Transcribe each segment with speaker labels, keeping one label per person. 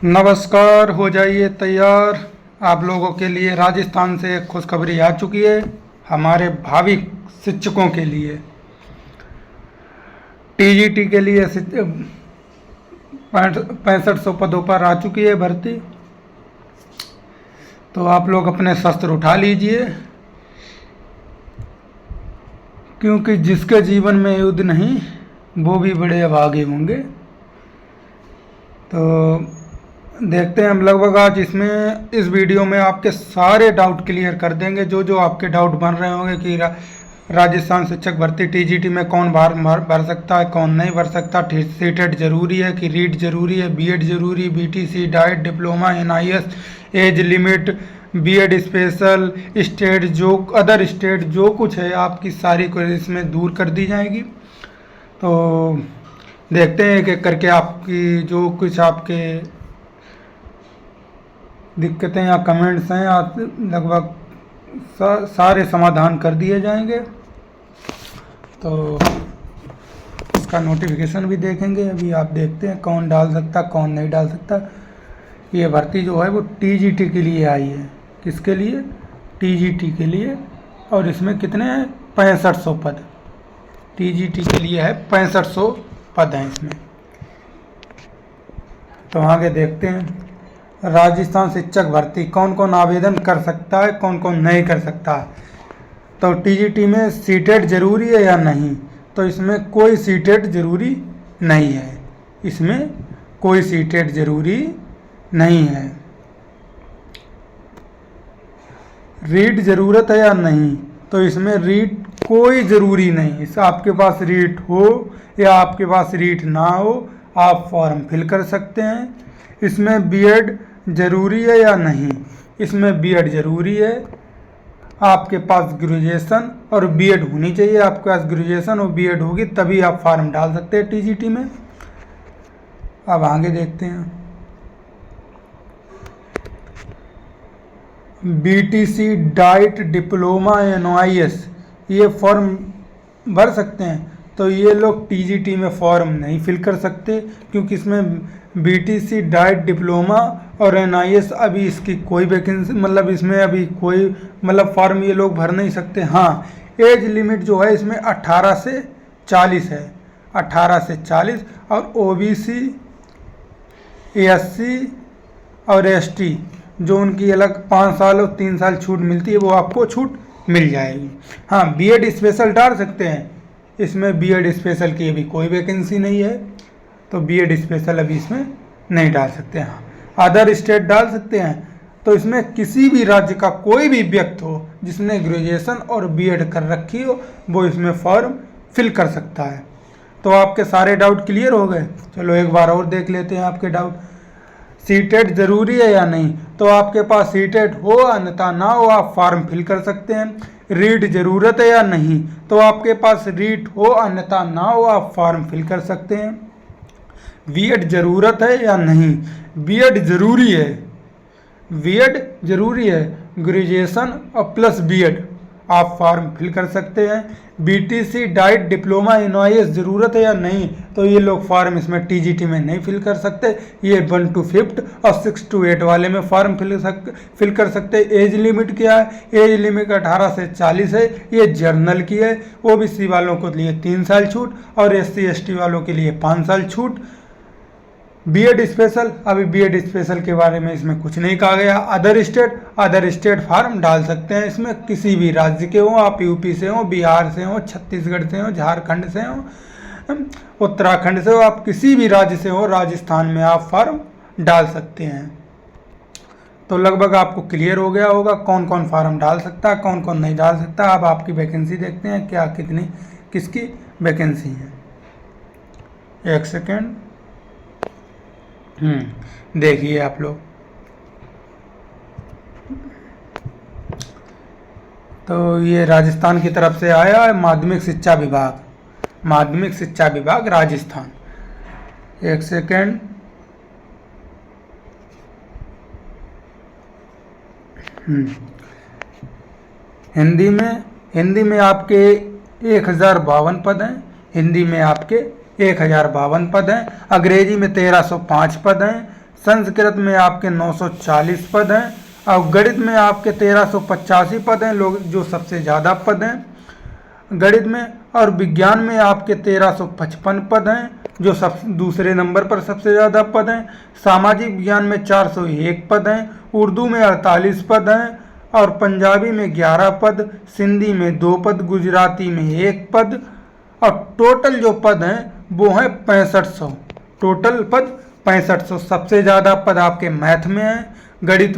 Speaker 1: नमस्कार, हो जाइए तैयार। आप लोगों के लिए राजस्थान से एक खुशखबरी आ चुकी है। हमारे भावी शिक्षकों के लिए टीजीटी के लिए 6500 पदों पर आ चुकी है भर्ती। तो आप लोग अपने शस्त्र उठा लीजिए, क्योंकि जिसके जीवन में युद्ध नहीं वो भी बड़े अभागे होंगे। तो देखते हैं हम लगभग आज इस वीडियो में आपके सारे डाउट क्लियर कर देंगे। जो आपके डाउट बन रहे होंगे कि राजस्थान शिक्षक भर्ती टीजीटी में कौन भर सकता है, कौन नहीं भर सकता, सीटेट जरूरी है कि रीट जरूरी है, बीएड जरूरी, BTC, DIET, diploma, NIS, age limit, BEd special, state, जो अदर स्टेट जो कुछ है आपकी सारी क्वेरी इसमें दूर कर दी जाएगी। तो देखते हैं एक एक करके आपकी जो कुछ आपके दिक्कतें या कमेंट्स हैं लगभग सारे समाधान कर दिए जाएंगे। तो इसका नोटिफिकेशन भी देखेंगे। अभी आप देखते हैं कौन डाल सकता कौन नहीं डाल सकता। ये भर्ती जो है वो टीजीटी के लिए आई है। किसके लिए? टीजीटी के लिए। और इसमें कितने हैं? 6500 पद टीजीटी के लिए है। 6500 पद हैं इसमें। तो आगे देखते हैं राजस्थान शिक्षक भर्ती कौन कौन आवेदन कर सकता है, कौन कौन नहीं कर सकता है। तो टीजीटी में सीटेट जरूरी है या नहीं? तो इसमें कोई सीटेट जरूरी नहीं है। इसमें कोई सीटेट जरूरी नहीं है। रीट जरूरत है या नहीं? तो इसमें रीट कोई ज़रूरी नहीं। इस आपके पास रीट हो या आपके पास रीट ना हो, आप फॉर्म फिल कर सकते हैं। इसमें बीएड जरूरी है या नहीं? इसमें बीएड जरूरी है। आपके पास ग्रेजुएशन और बीएड होनी चाहिए। आपके पास ग्रेजुएशन और बीएड होगी तभी आप फॉर्म डाल सकते हैं टीजीटी में। अब आगे देखते हैं बीटीसी, डाइट, डिप्लोमा, एनआईएस ये फॉर्म भर सकते हैं। तो ये लोग टीजीटी में फॉर्म नहीं फिल कर सकते, क्योंकि इसमें बीटीसी, डाइट, डिप्लोमा और एनआईएस अभी इसकी कोई वैकेंसी मतलब इसमें अभी कोई फॉर्म ये लोग भर नहीं सकते। हाँ, एज लिमिट जो है इसमें 18 से 40 है। 18 से 40। और ओबीसी, एससी और एसटी जो उनकी अलग 5 साल और 3 साल छूट मिलती है वो आपको छूट मिल जाएगी। हाँ, बीएड स्पेशल डाल सकते हैं। इसमें बीएड स्पेशल की अभी कोई वैकेंसी नहीं है, तो बीएड स्पेशल अभी इसमें नहीं डाल सकते हैं। अदर स्टेट डाल सकते हैं। तो इसमें किसी भी राज्य का कोई भी व्यक्ति हो जिसने ग्रेजुएशन और बीएड कर रखी हो वो इसमें फॉर्म फिल कर सकता है। तो आपके सारे डाउट क्लियर हो गए। चलो एक बार और देख लेते हैं आपके डाउट। सीटेट जरूरी है या नहीं? तो आपके पास सीटेट हो अन्यथा ना हो आप फॉर्म फिल कर सकते हैं। रीट जरूरत है या नहीं? तो आपके पास रीट हो अन्यथा ना हो आप फॉर्म फिल कर सकते हैं। बीएड जरूरत है या नहीं? बीएड जरूरी है। बीएड जरूरी है। ग्रेजुएशन और प्लस बीएड आप फॉर्म फिल कर सकते हैं। बीटीसी, डाइट, डिप्लोमा, एनआईएस जरूरत है या नहीं? तो ये लोग फॉर्म इसमें टीजीटी में नहीं फिल कर सकते। ये 1 to 5 और 6 to 8 वाले में फॉर्म फिल कर सकते। एज लिमिट क्या है? एज लिमिट 18 से 40 है। ये जर्नल की है। ओबीसी वालों को लिए 3 साल छूट और एससी एसटी वालों के लिए 5 साल छूट। बीएड स्पेशल, अभी बीएड स्पेशल के बारे में इसमें कुछ नहीं कहा गया। अदर स्टेट फार्म डाल सकते हैं। इसमें किसी भी राज्य के हो, आप यूपी से हो, बिहार से हो, छत्तीसगढ़ से हो, झारखंड से हो, उत्तराखंड से हो, आप किसी भी राज्य से हो, राजस्थान में आप फॉर्म डाल सकते हैं। तो लगभग आपको क्लियर हो गया होगा कौन कौन फॉर्म डाल सकता है, कौन कौन नहीं डाल सकता। अब आपकी वैकेंसी देखते हैं क्या कितनी किसकी वैकेंसी है। एक सेकेंड। देखिए आप लोग, तो ये राजस्थान की तरफ से आया है माध्यमिक शिक्षा विभाग राजस्थान। एक सेकेंड। हिंदी में आपके 1052 पद हैं। हिंदी में आपके 1052 पद हैं। अंग्रेजी में 1305 पद हैं। संस्कृत में आपके 940 पद हैं और गणित में आपके 1385 पद हैं, लोग जो सबसे ज़्यादा पद हैं गणित में। और विज्ञान में आपके 1355 पद हैं, जो सब दूसरे नंबर पर सबसे ज़्यादा पद हैं। सामाजिक विज्ञान में 401 पद हैं, उर्दू में 48 पद हैं और पंजाबी में 11 पद, सिंधी में 2 पद, गुजराती में 1 पद और टोटल जो पद हैं वो हैं 6500। टोटल पद 6500। सबसे ज़्यादा पद आपके मैथ में हैं, गणित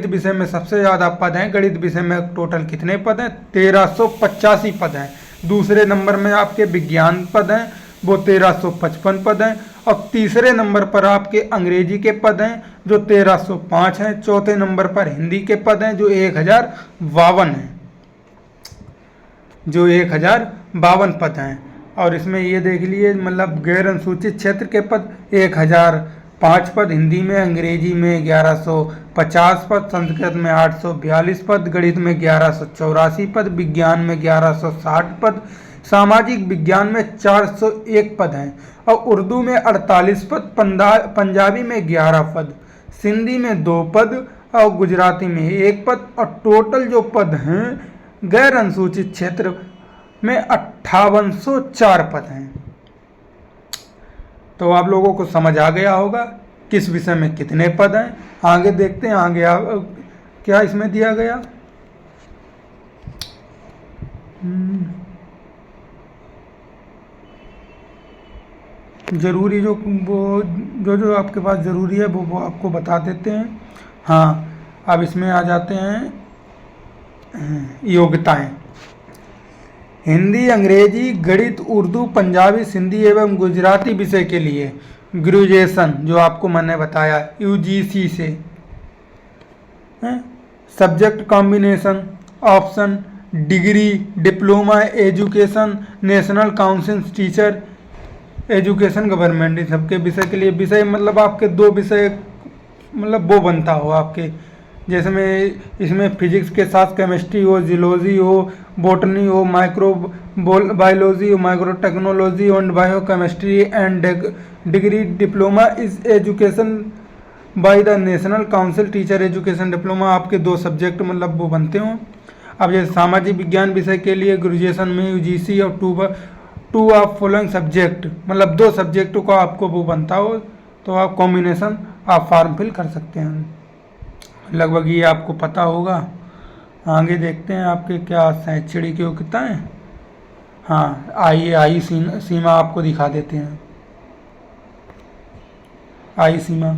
Speaker 1: विषय में सबसे ज़्यादा पद हैं। गणित विषय में टोटल कितने पद हैं? 1385 पद हैं। दूसरे नंबर में आपके विज्ञान पद हैं, वो 1355 पद हैं और तीसरे नंबर पर आपके अंग्रेजी के पद हैं जो 1305 हैं। चौथे नंबर पर हिंदी के पद हैं जो 1052 हैं, जो 1052 पद हैं। और इसमें ये देख लिए मतलब गैर अनुसूचित क्षेत्र के पद 1005 पद, हिंदी में अंग्रेजी में 1150 पद, संस्कृत में 842 पद, गणित में 1184 पद, विज्ञान में 1160 पद, सामाजिक विज्ञान में 401 पद हैं और उर्दू में 48 पद, पंजाबी में 11 पद, सिंधी में 2 पद और गुजराती में 1 पद और टोटल जो पद हैं गैर अनुसूचित क्षेत्र में 5804 पद हैं। तो आप लोगों को समझ आ गया होगा किस विषय में कितने पद हैं। आगे देखते हैं, आगे क्या इसमें दिया गया। जरूरी जो आपके पास ज़रूरी है वो आपको बता देते हैं। हाँ, अब इसमें आ जाते हैं योग्यताएं। हिंदी, अंग्रेजी, गणित, उर्दू, पंजाबी, सिंधी एवं गुजराती विषय के लिए ग्रेजुएशन, जो आपको मैंने बताया यूजीसी से, subject combination option, degree, diploma, education, national council teacher education, government, इन सबके विषय के लिए विषय मतलब आपके 2 विषय मतलब वो बनता हो आपके, जैसे में इसमें फिजिक्स के साथ केमिस्ट्री हो, जियोलॉजी हो, बॉटनी हो, माइक्रो बायोलॉजी हो, micro technology and bio chemistry and degree diploma is education by the national council teacher education diploma, आपके 2 सब्जेक्ट मतलब वो बनते हों। अब जैसे सामाजिक विज्ञान विषय के लिए ग्रेजुएशन में यूजीसी और 2 ऑफ फॉलोइंग सब्जेक्ट मतलब 2 सब्जेक्टों का आपको वो बनता हो तो आप कॉम्बिनेशन आप फॉर्म फिल कर सकते हैं। लगभग ये आपको पता होगा। आगे देखते हैं आपके क्या शैक्षणिक योग्यता है। हाँ, आइए सीमा आपको दिखा देते हैं। आयु सीमा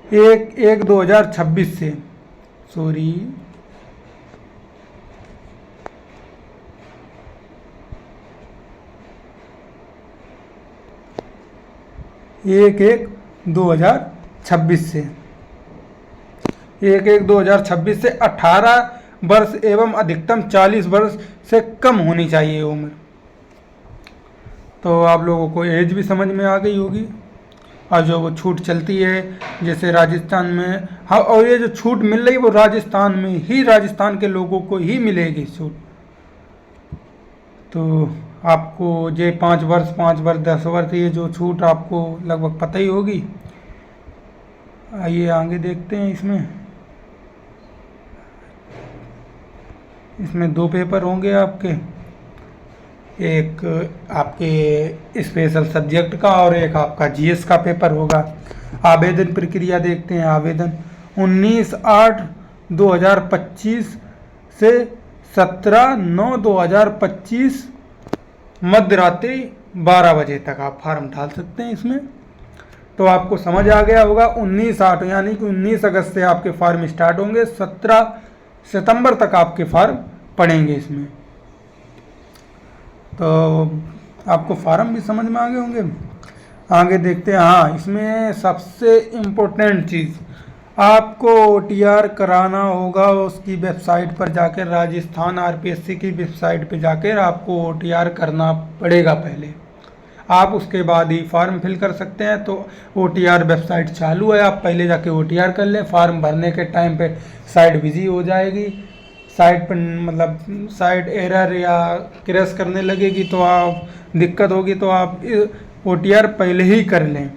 Speaker 1: 1/1/2026 से 1/1/2026 से 18 वर्ष एवं अधिकतम 40 वर्ष से कम होनी चाहिए उम्र। तो आप लोगों को एज भी समझ में आ गई होगी। और जो वो छूट चलती है जैसे राजस्थान में, हाँ, और ये जो छूट मिल रही है वो राजस्थान में ही, राजस्थान के लोगों को ही मिलेगी छूट। तो आपको ये 5 वर्ष 10 वर्ष ये जो छूट आपको लगभग पता ही होगी। आइए आगे देखते हैं। इसमें 2 पेपर होंगे आपके, एक आपके स्पेशल सब्जेक्ट का और एक आपका जीएस का पेपर होगा। आवेदन प्रक्रिया देखते हैं। आवेदन 19/8/2025 से 17/9/2025 मध्य रात्रि 12 बजे तक आप फॉर्म डाल सकते हैं इसमें। तो आपको समझ आ गया होगा। 19/8 यानी कि 19 अगस्त से आपके फॉर्म स्टार्ट होंगे, 17 सितंबर तक आपके फॉर्म पड़ेंगे इसमें। तो आपको फॉर्म भी समझ में आ गए होंगे। आगे देखते हैं। हाँ, इसमें सबसे इम्पोर्टेंट चीज़ आपको OTR कराना होगा। उसकी वेबसाइट पर जाकर, राजस्थान RPSC की वेबसाइट पर जाकर आपको OTR करना पड़ेगा पहले। आप उसके बाद ही फॉर्म फिल कर सकते हैं। तो OTR वेबसाइट चालू है, आप पहले जाके OTR कर लें। फॉर्म भरने के टाइम पे साइट बिजी हो जाएगी, साइट पर मतलब साइट एरर या क्रैश करने लगेगी तो आप दिक्कत होगी। तो आप OTR पहले ही कर लें।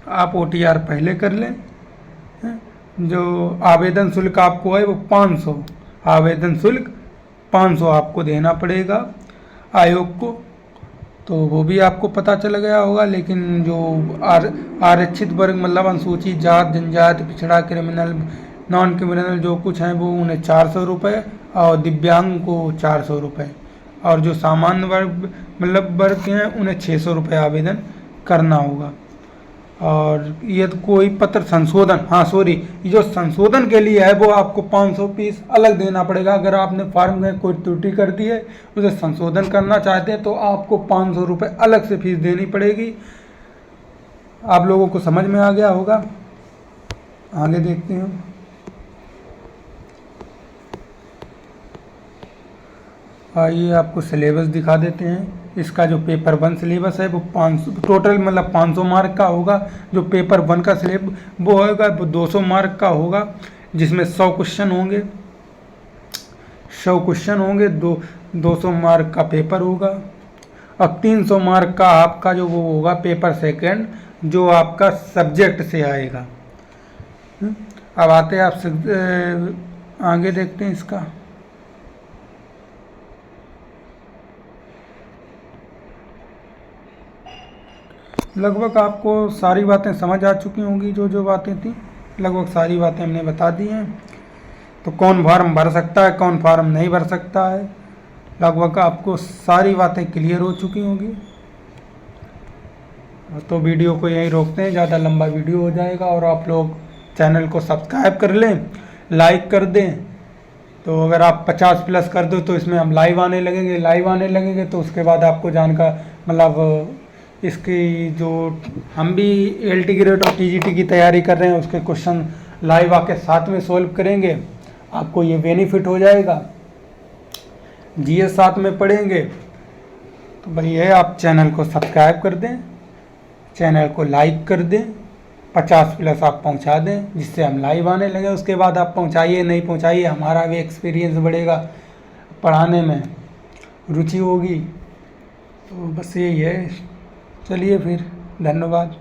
Speaker 1: आप OTR पहले कर लें। जो आवेदन शुल्क आपको है वो 500, आवेदन शुल्क 500 आपको देना पड़ेगा आयोग को, तो वो भी आपको पता चल गया होगा। लेकिन जो आरक्षित वर्ग मतलब अनुसूचित जात, जनजाति, पिछड़ा, क्रिमिनल, नॉन क्रिमिनल जो कुछ हैं वो उन्हें 400 रुपये और दिव्यांग को 400 रुपये, और जो सामान्य वर्ग मतलब वर्ग के हैं उन्हें 600 रुपये आवेदन करना होगा। और ये तो कोई पत्र संशोधन, हाँ सॉरी, ये जो संशोधन के लिए है वो आपको 500 पीस अलग देना पड़ेगा। अगर आपने फॉर्म में कोई त्रुटि कर दी है, उसे संशोधन करना चाहते हैं तो आपको 500 रुपये अलग से फीस देनी पड़ेगी। आप लोगों को समझ में आ गया होगा। आगे देखते हैं। आइए आपको सिलेबस दिखा देते हैं। इसका जो पेपर 1 सिलेबस है वो 500 टोटल मतलब 500 मार्क का होगा। जो पेपर 1 का सिलेबस वो होगा वो 200 मार्क का होगा, जिसमें 100 क्वेश्चन होंगे। 100 क्वेश्चन होंगे, 200 मार्क का पेपर होगा। और 300 मार्क का आपका जो वो होगा पेपर सेकंड, जो आपका सब्जेक्ट से आएगा। अब आते हैं आप आगे देखते हैं इसका। लगभग आपको सारी बातें समझ आ चुकी होंगी, जो बातें थी लगभग सारी बातें हमने बता दी हैं। तो कौन फॉर्म भर सकता है, कौन फॉर्म नहीं भर सकता है, लगभग आपको सारी बातें क्लियर हो चुकी होंगी। तो वीडियो को यहीं रोकते हैं, ज़्यादा लंबा वीडियो हो जाएगा। और आप लोग चैनल को सब्सक्राइब कर लें, लाइक कर दें। तो अगर आप 50+ कर दो तो इसमें हम लाइव आने लगेंगे तो उसके बाद आपको मतलब इसकी जो हम भी LT ग्रेड और TGT की तैयारी कर रहे हैं उसके क्वेश्चन लाइव आके साथ में सॉल्व करेंगे। आपको ये बेनिफिट हो जाएगा। GS साथ में पढ़ेंगे। तो भाई है, आप चैनल को सब्सक्राइब कर दें, चैनल को लाइक कर दें, 50+ आप पहुंचा दें, जिससे हम लाइव आने लगे। उसके बाद आप पहुंचाइए नहीं पहुंचाइए, हमारा भी एक्सपीरियंस बढ़ेगा, पढ़ाने में रुचि होगी। तो बस यही है। चलिए फिर, धन्यवाद।